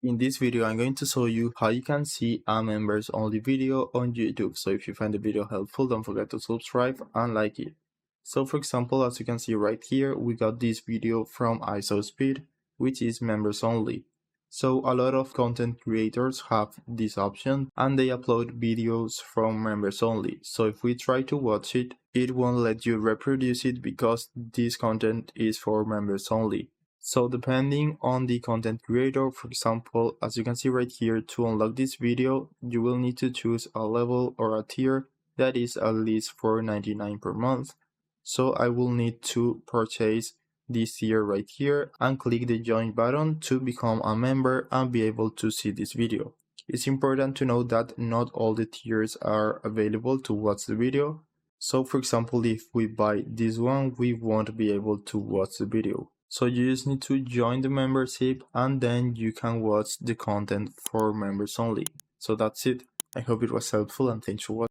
In this video, I'm going to show you how you can see a members only video on YouTube. So if you find the video helpful, don't forget to subscribe and like it. So for example, as you can see right here, we got this video from ISOSpeed, which is members only. So a lot of content creators have this option and they upload videos from members only. So if we try to watch it, it won't let you reproduce it because this content is for members only. So depending on the content creator, for example, as you can see right here, to unlock this video, you will need to choose a level or a tier that is at least $4.99 per month. So I will need to purchase this tier right here and click the join button to become a member and be able to see this video. It's important to note that not all the tiers are available to watch the video. So for example, if we buy this one, we won't be able to watch the video. So you just need to join the membership and then you can watch the content for members only. So that's it. I hope it was helpful and thanks for watching.